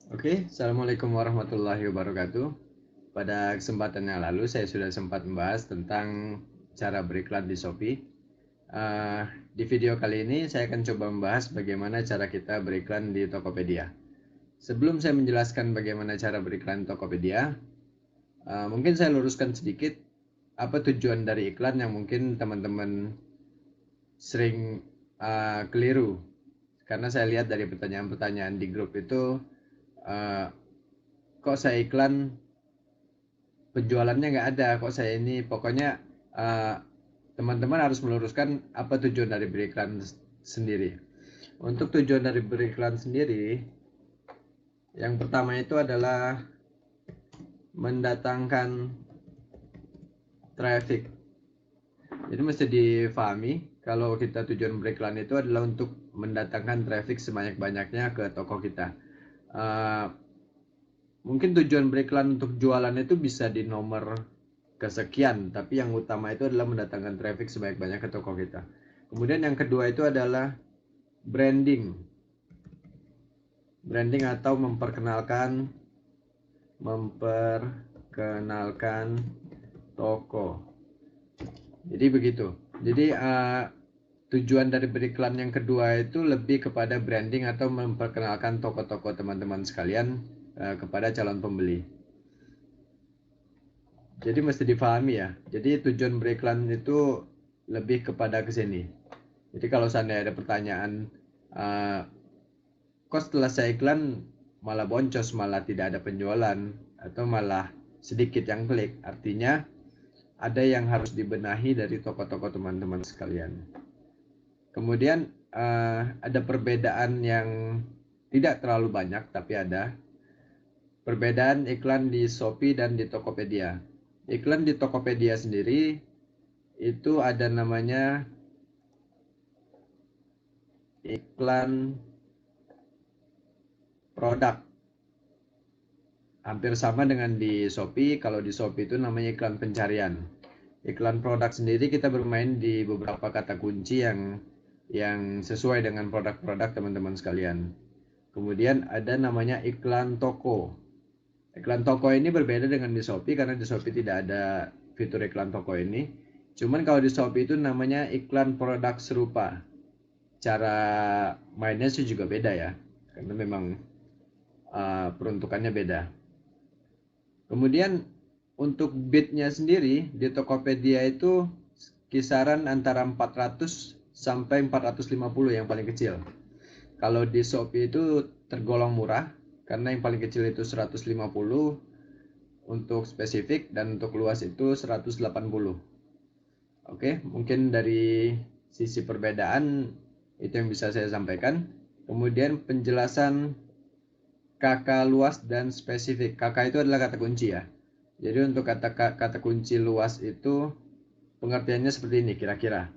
Oke, Assalamualaikum warahmatullahi wabarakatuh. Pada kesempatan yang lalu saya sudah sempat membahas tentang cara beriklan di Shopee. Di video kali ini saya akan coba membahas bagaimana cara kita beriklan di Tokopedia. Sebelum saya menjelaskan bagaimana cara beriklan di Tokopedia, mungkin saya luruskan sedikit apa tujuan dari iklan yang mungkin teman-teman sering keliru. Karena saya lihat dari pertanyaan-pertanyaan di grup itu, uh, kok saya iklan penjualannya nggak ada, kok saya ini pokoknya teman-teman harus meluruskan apa tujuan dari beriklan sendiri. Untuk tujuan dari beriklan sendiri, yang pertama itu adalah mendatangkan traffic. Jadi mesti difahami kalau kita tujuan beriklan itu adalah untuk mendatangkan traffic sebanyak-banyaknya ke toko kita. Mungkin tujuan beriklan untuk jualan itu bisa di nomor kesekian, tapi yang utama itu adalah mendatangkan traffic sebanyak-banyak ke toko kita. Kemudian yang kedua itu adalah branding. Branding atau memperkenalkan toko. Jadi begitu. Jadi tujuan dari beriklan yang kedua itu lebih kepada branding atau memperkenalkan toko-toko teman-teman sekalian kepada calon pembeli. Jadi mesti difahami ya. Jadi tujuan beriklan itu lebih kepada ke sini. Jadi kalau seandainya ada pertanyaan, kok setelah saya iklan malah boncos, malah tidak ada penjualan, atau malah sedikit yang klik, artinya ada yang harus dibenahi dari toko-toko teman-teman sekalian. Kemudian ada perbedaan yang tidak terlalu banyak, tapi ada perbedaan iklan di Shopee dan di Tokopedia. Iklan di Tokopedia sendiri itu ada namanya iklan produk. Hampir sama dengan di Shopee. Kalau di Shopee itu namanya iklan pencarian. Iklan produk sendiri kita bermain di beberapa kata kunci yang sesuai dengan produk-produk teman-teman sekalian. Kemudian ada namanya iklan toko. Iklan toko ini berbeda dengan di Shopee karena di Shopee tidak ada fitur iklan toko ini. Cuman kalau di Shopee itu namanya iklan produk serupa. Cara mainnya sih juga beda ya, karena memang peruntukannya beda. Kemudian untuk bidnya sendiri di Tokopedia itu kisaran antara 400 sampai 450 yang paling kecil. Kalau di Shopee itu tergolong murah karena yang paling kecil itu 150 untuk spesifik dan untuk luas itu 180. Oke, mungkin dari sisi perbedaan itu yang bisa saya sampaikan. Kemudian penjelasan KK luas dan spesifik. KK itu adalah kata kunci ya. Jadi untuk kata kunci luas itu pengertiannya seperti ini kira-kira.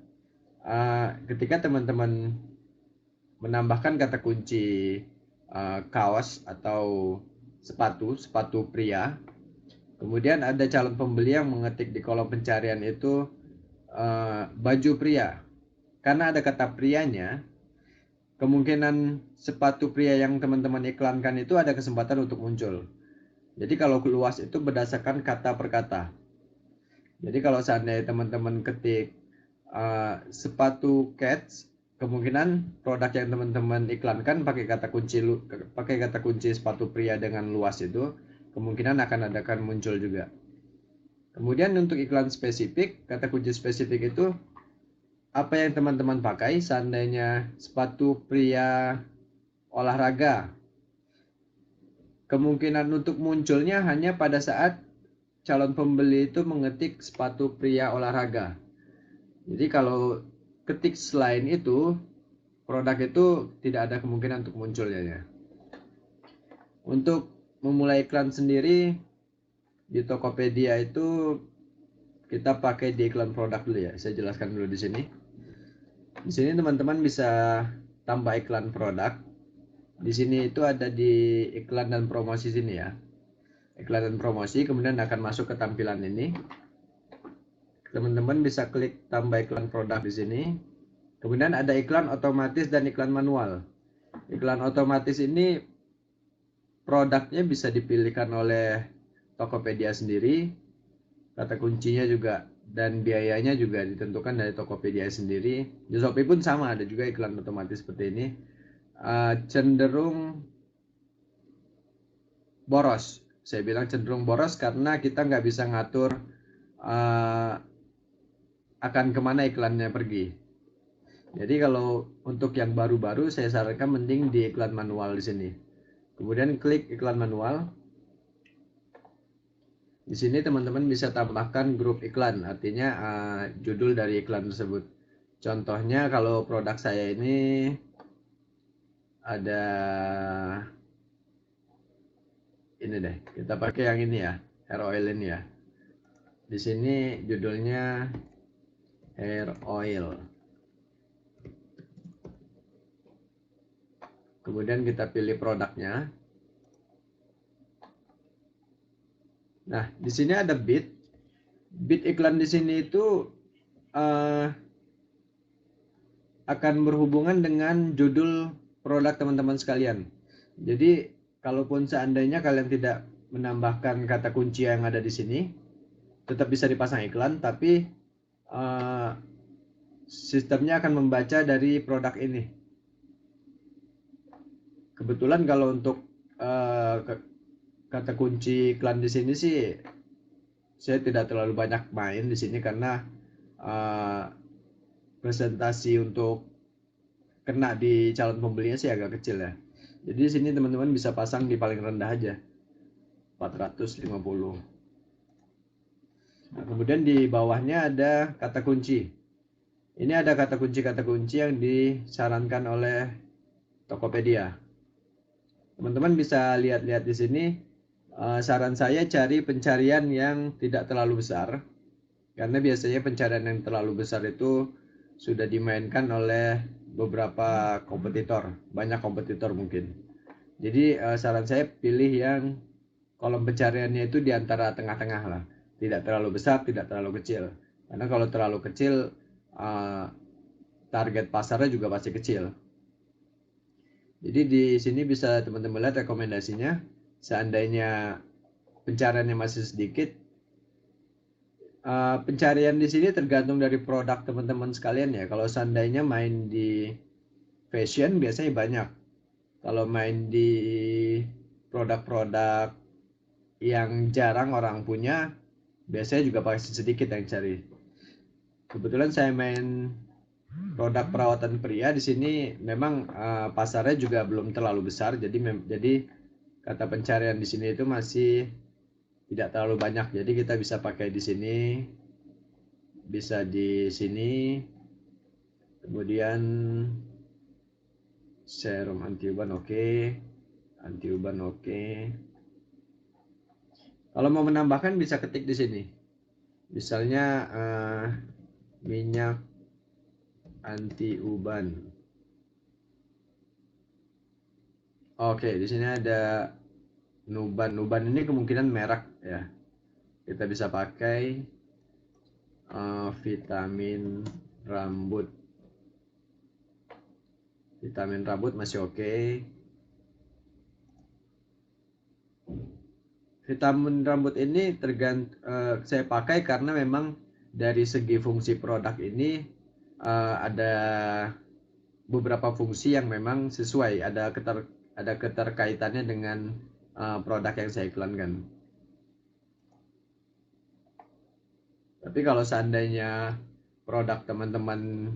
Ketika teman-teman menambahkan kata kunci kaos atau sepatu pria, kemudian ada calon pembeli yang mengetik di kolom pencarian itu baju pria. Karena ada kata prianya, kemungkinan sepatu pria yang teman-teman iklankan itu ada kesempatan untuk muncul. Jadi kalau luas itu berdasarkan kata per kata. Jadi kalau seandainya teman-teman ketik sepatu cats, kemungkinan produk yang teman-teman iklankan pakai kata kunci sepatu pria dengan luas itu kemungkinan akan muncul juga. Kemudian untuk iklan spesifik, kata kunci spesifik itu apa yang teman-teman pakai. Seandainya sepatu pria olahraga, kemungkinan untuk munculnya hanya pada saat calon pembeli itu mengetik sepatu pria olahraga. Jadi kalau ketik selain itu, produk itu tidak ada kemungkinan untuk munculnya. Untuk memulai iklan sendiri di Tokopedia itu kita pakai di iklan produk dulu ya. Saya jelaskan dulu di sini. Di sini teman-teman bisa tambah iklan produk. Di sini itu ada di iklan dan promosi sini ya. Iklan dan promosi, kemudian akan masuk ke tampilan ini. Teman-teman bisa klik tambah iklan produk di sini. Kemudian ada iklan otomatis dan iklan manual. Iklan otomatis ini produknya bisa dipilihkan oleh Tokopedia sendiri, kata kuncinya juga, dan biayanya juga ditentukan dari Tokopedia sendiri. Di Shopee pun sama, ada juga iklan otomatis seperti ini. Cenderung boros. Saya bilang cenderung boros karena kita nggak bisa ngatur akan kemana iklannya pergi. Jadi kalau untuk yang baru-baru saya sarankan mending di iklan manual di sini. Kemudian klik iklan manual. Di sini teman-teman bisa tambahkan grup iklan, artinya judul dari iklan tersebut. Contohnya kalau produk saya ini ada ini deh, kita pakai yang ini ya, hair oil ini ya. Di sini judulnya hair oil. Kemudian kita pilih produknya. Nah, di sini ada bid. Bid iklan di sini itu akan berhubungan dengan judul produk teman-teman sekalian. Jadi, kalaupun seandainya kalian tidak menambahkan kata kunci yang ada di sini, tetap bisa dipasang iklan, tapi sistemnya akan membaca dari produk ini. Kebetulan kalau untuk kata kunci iklan di sini sih saya tidak terlalu banyak main di sini karena presentasi untuk kena di calon pembelinya sih agak kecil ya. Jadi di sini teman-teman bisa pasang di paling rendah aja 450. Nah, kemudian di bawahnya ada kata kunci. Ini ada kata kunci yang disarankan oleh Tokopedia. Teman-teman bisa lihat-lihat di sini. Saran saya cari pencarian yang tidak terlalu besar, karena biasanya pencarian yang terlalu besar itu sudah dimainkan oleh beberapa kompetitor, banyak kompetitor mungkin. Jadi saran saya pilih yang kolom pencariannya itu di antara tengah-tengah lah, tidak terlalu besar, tidak terlalu kecil. Karena kalau terlalu kecil, target pasarnya juga pasti kecil. Jadi di sini bisa teman-teman lihat rekomendasinya. Seandainya pencariannya masih sedikit, pencarian di sini tergantung dari produk teman-teman sekalian ya. Kalau seandainya main di fashion biasanya banyak. Kalau main di produk-produk yang jarang orang punya, biasanya juga pasti sedikit yang cari. Kebetulan saya main produk perawatan pria di sini, memang pasarnya juga belum terlalu besar, jadi kata pencarian di sini itu masih tidak terlalu banyak. Jadi kita bisa pakai di sini, bisa di sini, kemudian serum anti uban oke, anti uban oke. Kalau mau menambahkan bisa ketik di sini, misalnya minyak anti uban. Oke, di sini ada Nuban. Nuban ini kemungkinan merek ya. Kita bisa pakai vitamin rambut. Vitamin rambut masih oke. Vitamin rambut ini saya pakai karena memang dari segi fungsi produk ini ada beberapa fungsi yang memang sesuai, ada keterkaitannya dengan produk yang saya iklankan. Tapi kalau seandainya produk teman-teman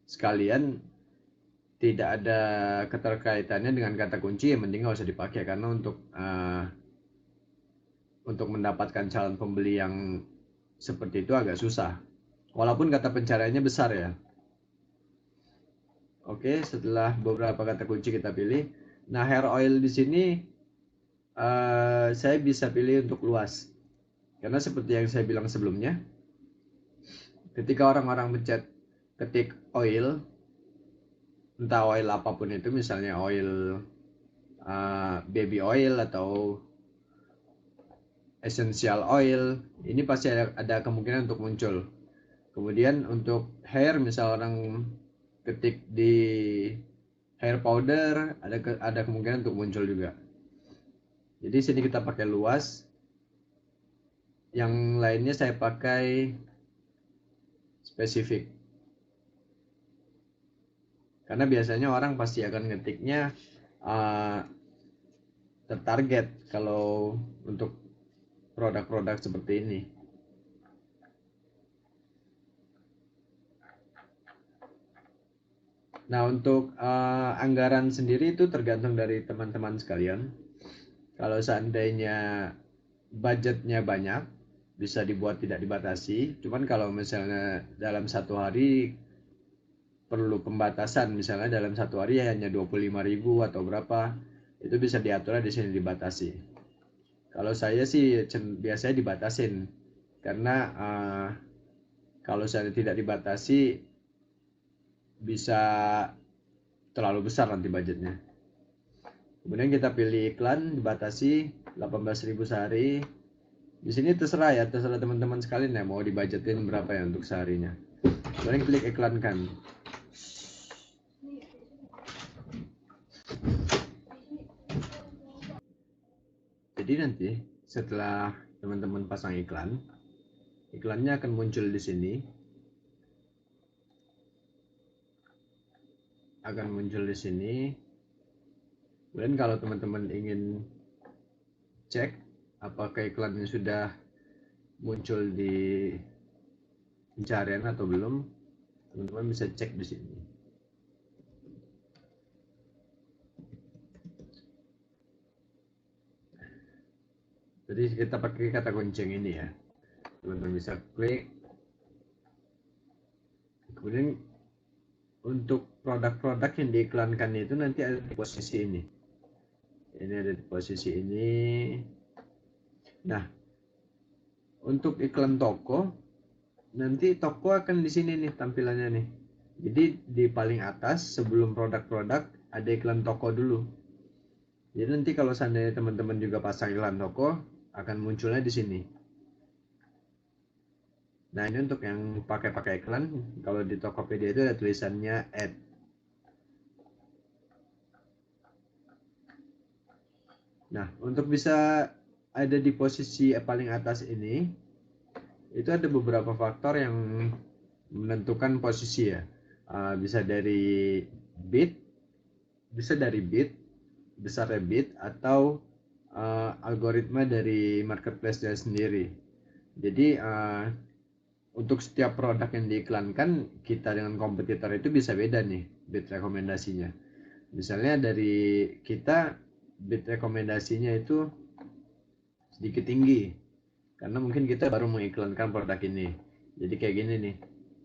sekalian tidak ada keterkaitannya dengan kata kunci, ya mending nggak usah dipakai, karena untuk mendapatkan calon pembeli yang seperti itu agak susah. Walaupun kata pencariannya besar ya. Oke, setelah beberapa kata kunci kita pilih. Nah, hair oil di sini saya bisa pilih untuk luas. Karena seperti yang saya bilang sebelumnya, ketika orang-orang pencet ketik oil, entah oil apapun itu, misalnya oil baby oil atau essential oil, ini pasti ada kemungkinan untuk muncul. Kemudian untuk hair, misal orang ketik di hair powder, ada kemungkinan untuk muncul juga. Jadi sini kita pakai luas, yang lainnya saya pakai spesifik. Karena biasanya orang pasti akan ngetiknya tertarget kalau untuk produk-produk seperti ini. Nah, untuk anggaran sendiri itu tergantung dari teman-teman sekalian. Kalau seandainya budgetnya banyak, bisa dibuat tidak dibatasi. Cuman kalau misalnya dalam satu hari perlu pembatasan, misalnya dalam satu hari hanya 25.000 atau berapa, itu bisa diatur di sini dibatasi. Kalau saya sih biasanya dibatasin, karena kalau saya tidak dibatasi bisa terlalu besar nanti budgetnya. Kemudian kita pilih iklan, dibatasi 18.000 sehari. Di sini terserah ya, terserah teman-teman sekalian ya mau dibajetin berapa ya untuk seharinya. Kemudian klik iklankan. Jadi nanti setelah teman-teman pasang iklan, iklannya akan muncul di sini. Akan muncul di sini. Kemudian kalau teman-teman ingin cek apakah iklannya sudah muncul di pencarian atau belum, teman-teman bisa cek di sini. Jadi kita pakai kata kunci yang ini ya. Teman-teman bisa klik. Kemudian untuk produk-produk yang diiklankan itu nanti ada di posisi ini. Ini ada di posisi ini. Nah, untuk iklan toko, nanti toko akan di sini nih tampilannya nih. Jadi di paling atas sebelum produk-produk ada iklan toko dulu. Jadi nanti kalau seandainya teman-teman juga pasang iklan toko, akan munculnya di sini. Nah, ini untuk yang pakai iklan, kalau di Tokopedia itu ada tulisannya add. Nah, untuk bisa ada di posisi paling atas ini, itu ada beberapa faktor yang menentukan posisi ya. Bisa dari bid, besarnya bid, atau algoritma dari marketplace sendiri. Jadi untuk setiap produk yang diiklankan, kita dengan kompetitor itu bisa beda nih bid rekomendasinya. Misalnya dari kita bid rekomendasinya itu sedikit tinggi karena mungkin kita baru mengiklankan produk ini. Jadi kayak gini nih,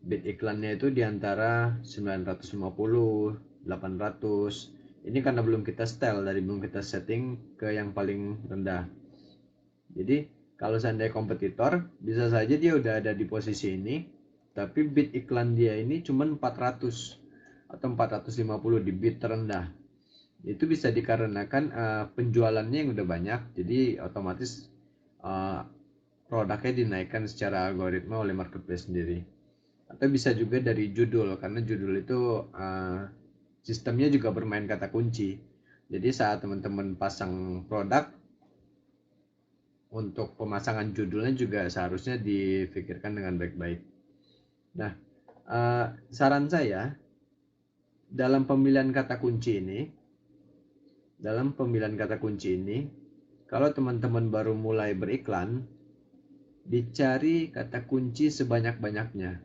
bid iklannya itu di antara 950, 800. Ini karena belum kita setel, dari belum kita setting ke yang paling rendah. Jadi kalau seandainya kompetitor, bisa saja dia udah ada di posisi ini, tapi bid iklan dia ini cuma 400 atau 450 di bid terendah. Itu bisa dikarenakan penjualannya yang udah banyak, jadi otomatis produknya dinaikkan secara algoritma oleh marketplace sendiri. Atau bisa juga dari judul, karena judul itu sistemnya juga bermain kata kunci. Jadi saat teman-teman pasang produk, untuk pemasangan judulnya juga seharusnya difikirkan dengan baik-baik. Nah, saran saya dalam pemilihan kata kunci ini, kalau teman-teman baru mulai beriklan, dicari kata kunci sebanyak-banyaknya.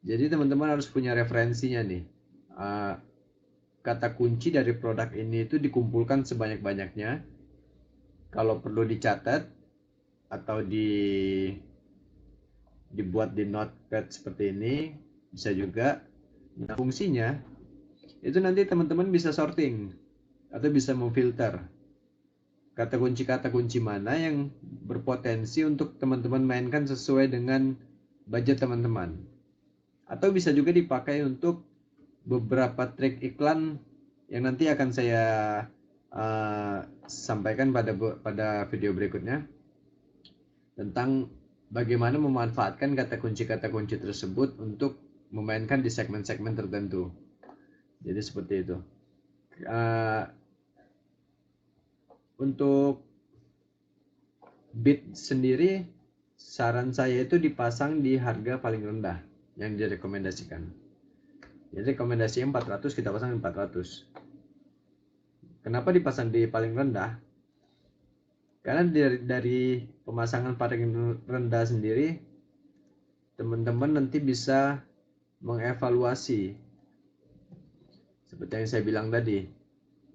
Jadi teman-teman harus punya referensinya nih. Kata kunci dari produk ini itu dikumpulkan sebanyak-banyaknya. Kalau perlu dicatat atau dibuat di notepad seperti ini, bisa juga. Nah, fungsinya itu nanti teman-teman bisa sorting atau bisa memfilter kata kunci mana yang berpotensi untuk teman-teman mainkan sesuai dengan budget teman-teman. Atau bisa juga dipakai untuk beberapa trik iklan yang nanti akan saya sampaikan pada video berikutnya tentang bagaimana memanfaatkan kata kunci tersebut untuk memainkan di segmen-segmen tertentu. Jadi seperti itu. Untuk bid sendiri, saran saya itu dipasang di harga paling rendah yang direkomendasikan. Jadi rekomendasinya 400, kita pasang 400. Kenapa dipasang di paling rendah? Karena dari pemasangan paling rendah sendiri, teman-teman nanti bisa mengevaluasi. Seperti yang saya bilang tadi,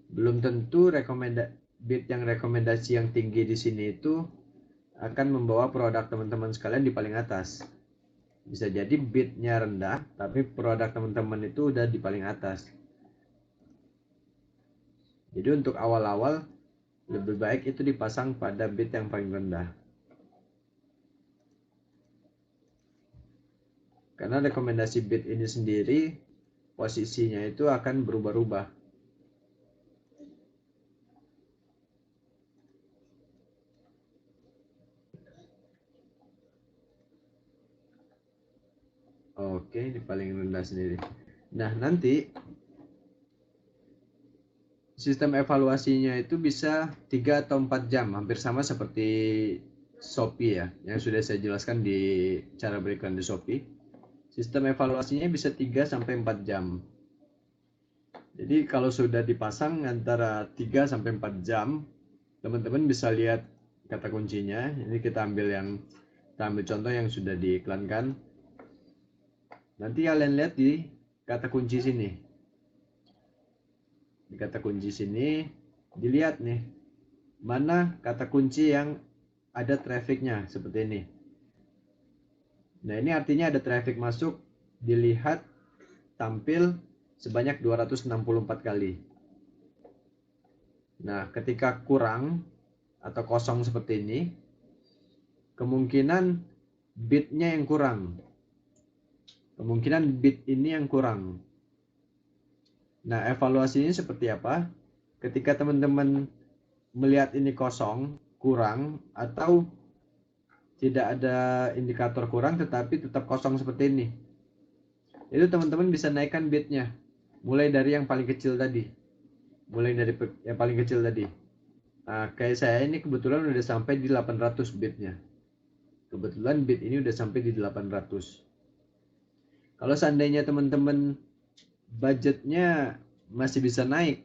belum tentu bid yang rekomendasi yang tinggi di sini itu akan membawa produk teman-teman sekalian di paling atas. Bisa jadi bidnya rendah, tapi produk teman-teman itu udah di paling atas. Jadi untuk awal-awal lebih baik itu dipasang pada bid yang paling rendah. Karena rekomendasi bid ini sendiri posisinya itu akan berubah-ubah. Oke, di paling rendah sendiri. Nah, nanti sistem evaluasinya itu bisa 3 atau 4 jam, hampir sama seperti Shopee ya, yang sudah saya jelaskan di cara beriklan di Shopee. Sistem evaluasinya bisa 3 sampai 4 jam. Jadi kalau sudah dipasang antara 3 sampai 4 jam, teman-teman bisa lihat kata kuncinya. Ini kita ambil contoh yang sudah diiklankan. Nanti kalian lihat di kata kunci sini. Di kata kunci sini dilihat nih, mana kata kunci yang ada trafficnya seperti ini. Nah, ini artinya ada traffic masuk, dilihat tampil sebanyak 264 kali. Nah, ketika kurang atau kosong seperti ini, kemungkinan bitnya yang kurang. Kemungkinan bit ini yang kurang. Nah, evaluasinya seperti apa? Ketika teman-teman melihat ini kosong, kurang, atau tidak ada indikator kurang tetapi tetap kosong seperti ini, itu teman-teman bisa naikkan bitnya mulai dari yang paling kecil tadi. Nah, kayak saya ini kebetulan udah sampai di 800 bitnya. Kebetulan bit ini udah sampai di 800. Kalau seandainya teman-teman budgetnya masih bisa naik,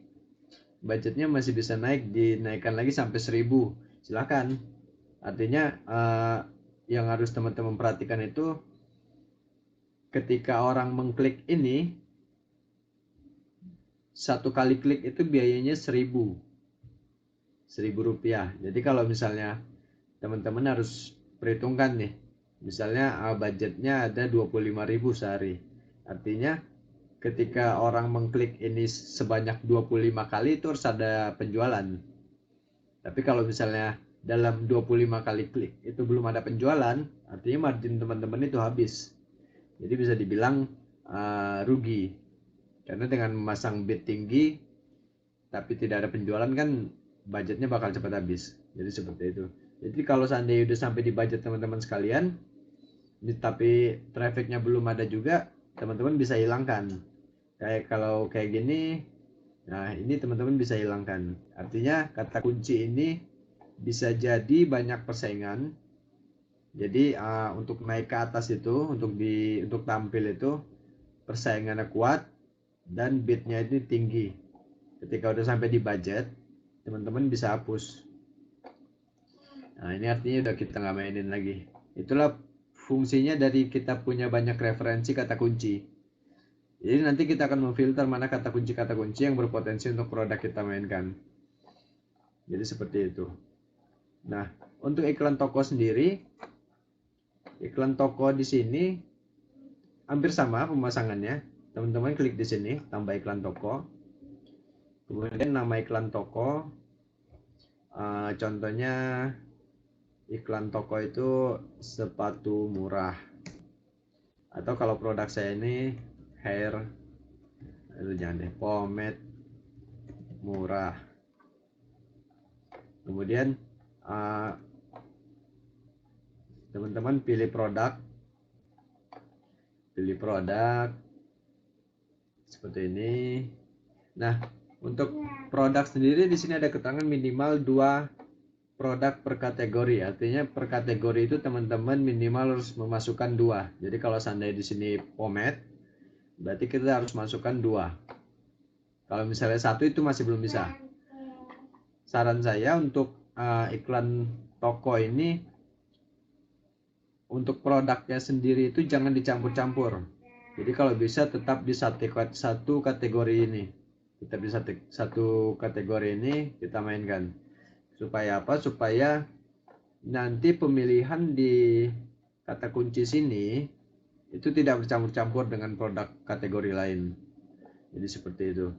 dinaikkan lagi sampai 1000, silakan. Artinya yang harus teman-teman perhatikan itu ketika orang mengklik ini, satu kali klik itu biayanya 1000 rupiah. Jadi kalau misalnya teman-teman harus perhitungkan nih, misalnya budgetnya ada 25.000 sehari, artinya ketika orang mengklik ini sebanyak 25 kali itu harus ada penjualan. Tapi kalau misalnya dalam 25 kali klik itu belum ada penjualan, artinya margin teman-teman itu habis. Jadi bisa dibilang rugi. Karena dengan memasang bid tinggi tapi tidak ada penjualan kan budgetnya bakal cepat habis. Jadi seperti itu. Jadi kalau seandainya udah sampai di budget teman-teman sekalian, tapi trafficnya belum ada juga, teman-teman bisa hilangkan. Kalau kayak gini, nah ini teman-teman bisa hilangkan. Artinya kata kunci ini bisa jadi banyak persaingan. Jadi untuk naik ke atas itu, untuk tampil itu persaingannya kuat dan bidnya itu tinggi. Ketika udah sampai di budget, teman-teman bisa hapus. Nah, ini artinya udah kita nggak mainin lagi. Itulah fungsinya dari kita punya banyak referensi kata kunci. Jadi nanti kita akan memfilter mana kata kunci yang berpotensi untuk produk kita mainkan. Jadi seperti itu. Nah, untuk iklan toko sendiri, iklan toko di sini hampir sama pemasangannya. Teman-teman klik di sini, tambah iklan toko. Kemudian nama iklan toko, contohnya iklan toko itu sepatu murah. Atau kalau produk saya ini hair, itu jangan deh, pomade murah. Kemudian teman-teman pilih produk seperti ini. Nah, Untuk produk sendiri di sini ada keterangan minimal 2 produk per kategori. Artinya per kategori itu teman-teman minimal harus memasukkan 2. Jadi kalau seandainya di sini pomade, berarti kita harus masukkan 2. Kalau misalnya 1 itu masih belum bisa. Saran saya untuk iklan toko ini, untuk produknya sendiri itu jangan dicampur-campur. Jadi kalau bisa tetap di satu kategori ini. Kita bisa satu kategori ini kita mainkan. Supaya apa? Supaya nanti pemilihan di kata kunci sini itu tidak bercampur-campur dengan produk kategori lain. Jadi seperti itu.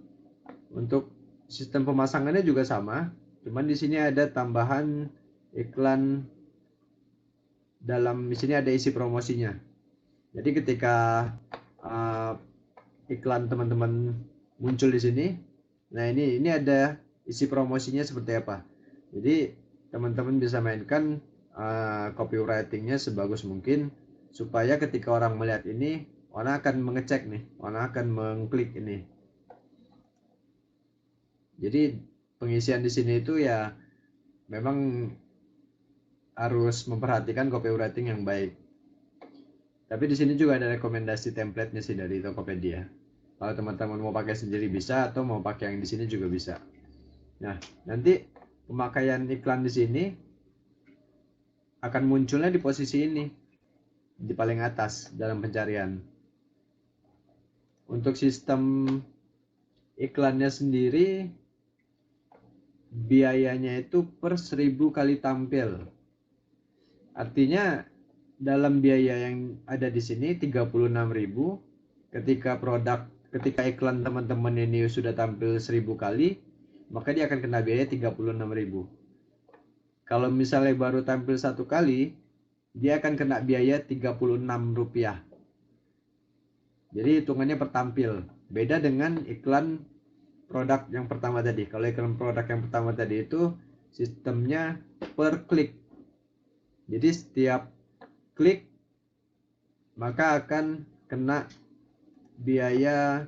Untuk sistem pemasangannya juga sama, cuman di sini ada tambahan iklan. Dalam di sini ada isi promosinya. Jadi ketika iklan teman-teman muncul di sini, nah ini ada isi promosinya seperti apa. Jadi teman-teman bisa mainkan copywritingnya sebagus mungkin supaya ketika orang melihat ini, orang akan mengecek nih, orang akan mengklik ini. Jadi pengisian di sini itu ya memang harus memperhatikan copywriting yang baik. Tapi di sini juga ada rekomendasi template-nya sih dari Tokopedia. Kalau teman-teman mau pakai sendiri bisa, atau mau pakai yang di sini juga bisa. Nah, nanti pemakaian iklan di sini akan munculnya di posisi ini, di paling atas dalam pencarian. Untuk sistem iklannya sendiri, biayanya itu per 1000 kali tampil. Artinya dalam biaya yang ada di sini 36.000, ketika iklan teman-teman ini sudah tampil 1000 kali, maka dia akan kena biaya 36.000. Kalau misalnya baru tampil 1 kali, dia akan kena biaya Rp36. Jadi hitungannya per tampil. Beda dengan iklan produk yang pertama tadi. Kalau iklan produk yang pertama tadi itu sistemnya per klik. Jadi setiap klik maka akan kena biaya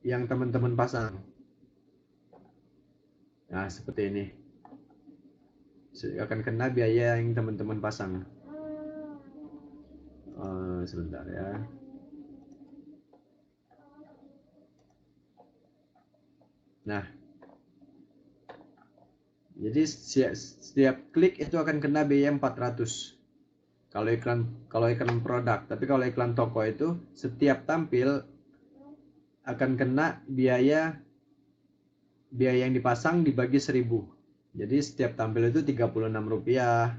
yang teman-teman pasang. Nah, seperti ini. Akan kena biaya yang teman-teman pasang. Sebentar ya. Nah, jadi setiap klik itu akan kena biaya 400. Kalau iklan produk, tapi kalau iklan toko itu setiap tampil akan kena biaya yang dipasang dibagi 1000. Jadi setiap tampil itu Rp36,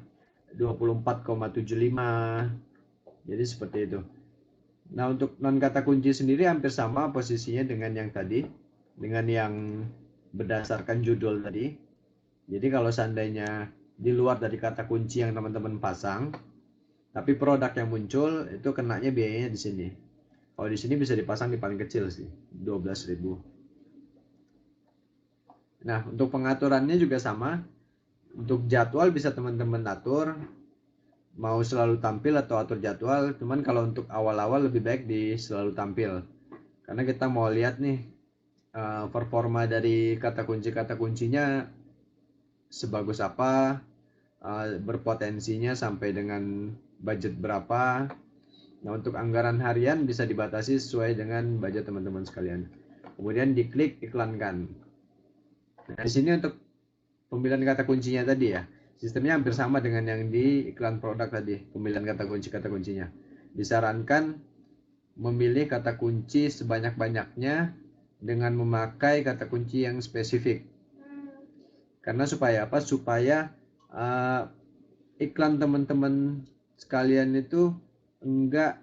24,75. Jadi seperti itu. Nah, untuk non kata kunci sendiri hampir sama posisinya dengan yang tadi, dengan yang berdasarkan judul tadi. Jadi kalau seandainya di luar dari kata kunci yang teman-teman pasang, tapi produk yang muncul itu kenanya biayanya di sini. Kalau di sini bisa dipasang di paling kecil sih, 12.000. Nah, untuk pengaturannya juga sama. Untuk jadwal bisa teman-teman atur, mau selalu tampil atau atur jadwal. Cuman kalau untuk awal-awal lebih baik di selalu tampil. Karena kita mau lihat nih performa dari kata kuncinya sebagus apa, berpotensinya sampai dengan budget berapa. Nah, untuk anggaran harian bisa dibatasi sesuai dengan budget teman-teman sekalian. Kemudian diklik iklankan. Nah, di sini untuk pemilihan kata kuncinya tadi ya, sistemnya hampir sama dengan yang di iklan produk tadi, pemilihan kata kuncinya. Disarankan memilih kata kunci sebanyak-banyaknya dengan memakai kata kunci yang spesifik. Karena supaya apa? Supaya iklan teman-teman sekalian itu enggak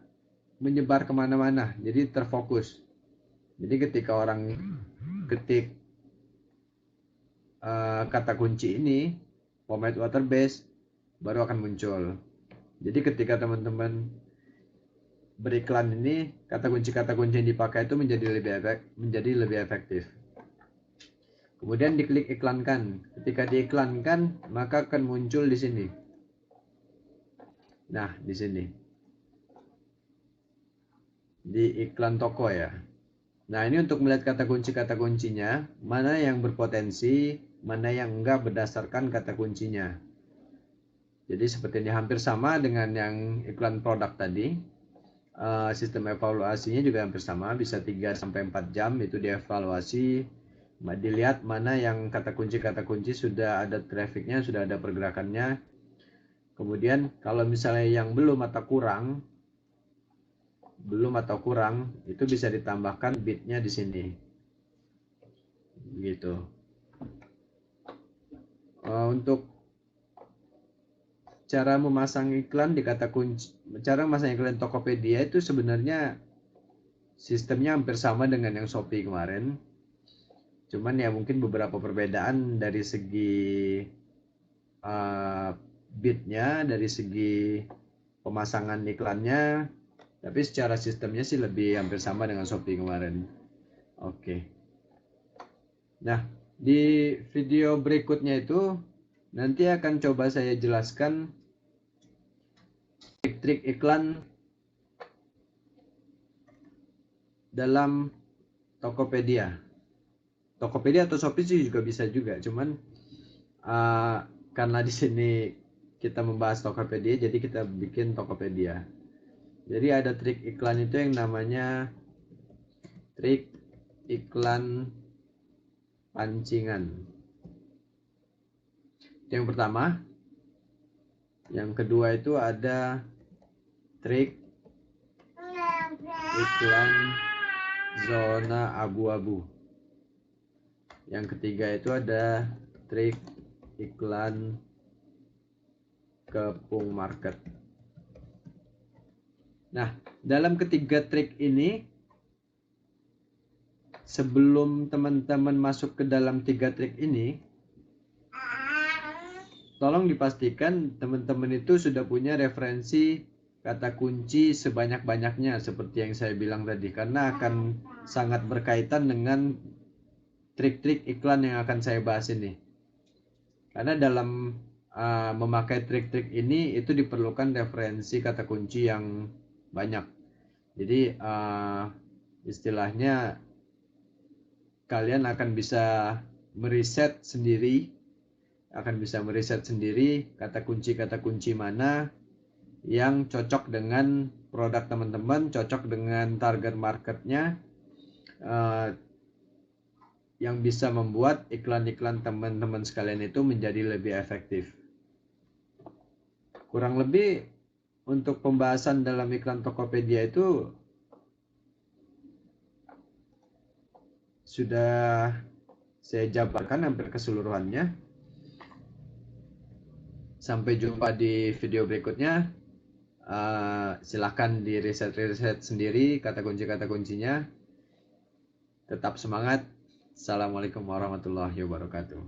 menyebar kemana-mana, jadi terfokus. Jadi ketika orang ketik kata kunci ini pomade water base, baru akan muncul. Jadi ketika teman-teman beriklan ini, kata kunci yang dipakai itu menjadi lebih efektif. Kemudian diklik iklankan. Ketika diiklankan, maka akan muncul di sini. Nah, di sini. Di iklan toko ya. Nah, ini untuk melihat kata kuncinya, mana yang berpotensi, mana yang enggak berdasarkan kata kuncinya. Jadi seperti ini hampir sama dengan yang iklan produk tadi. Sistem evaluasinya juga hampir sama, bisa 3-4 jam itu dievaluasi. Dilihat mana yang kata kunci sudah ada trafficnya, sudah ada pergerakannya. Kemudian kalau misalnya yang belum atau kurang, itu bisa ditambahkan bitnya di sini. Gitu. Untuk cara memasang iklan di kata kunci, cara memasang iklan Tokopedia itu sebenarnya sistemnya hampir sama dengan yang Shopee kemarin. Cuman ya mungkin beberapa perbedaan dari segi bitnya, dari segi pemasangan iklannya, tapi secara sistemnya sih lebih hampir sama dengan Shopee kemarin. Oke. Nah, di video berikutnya itu nanti akan coba saya jelaskan trik-trik iklan dalam Tokopedia. Tokopedia atau Shopee sih juga bisa juga, cuman karena di sini kita membahas Tokopedia, jadi kita bikin Tokopedia. Jadi ada trik iklan itu yang namanya trik iklan pancingan. Itu yang pertama. Yang kedua itu ada trik iklan zona abu-abu. Yang ketiga itu ada trik iklan kepung market. Nah, dalam ketiga trik ini, sebelum teman-teman masuk ke dalam 3 trik ini, tolong dipastikan teman-teman itu sudah punya referensi kata kunci sebanyak-banyaknya seperti yang saya bilang tadi, karena akan sangat berkaitan dengan trik-trik iklan yang akan saya bahas ini. Karena dalam memakai trik-trik ini itu diperlukan referensi kata kunci yang banyak. Jadi istilahnya kalian akan bisa meriset sendiri, kata kunci mana yang cocok dengan produk teman-teman, cocok dengan target marketnya, yang bisa membuat iklan-iklan teman-teman sekalian itu menjadi lebih efektif. Kurang lebih untuk pembahasan dalam iklan Tokopedia itu sudah saya jabarkan hampir keseluruhannya. Sampai jumpa di video berikutnya. Silahkan di riset sendiri kata kuncinya. Tetap semangat. Assalamualaikum warahmatullahi wabarakatuh.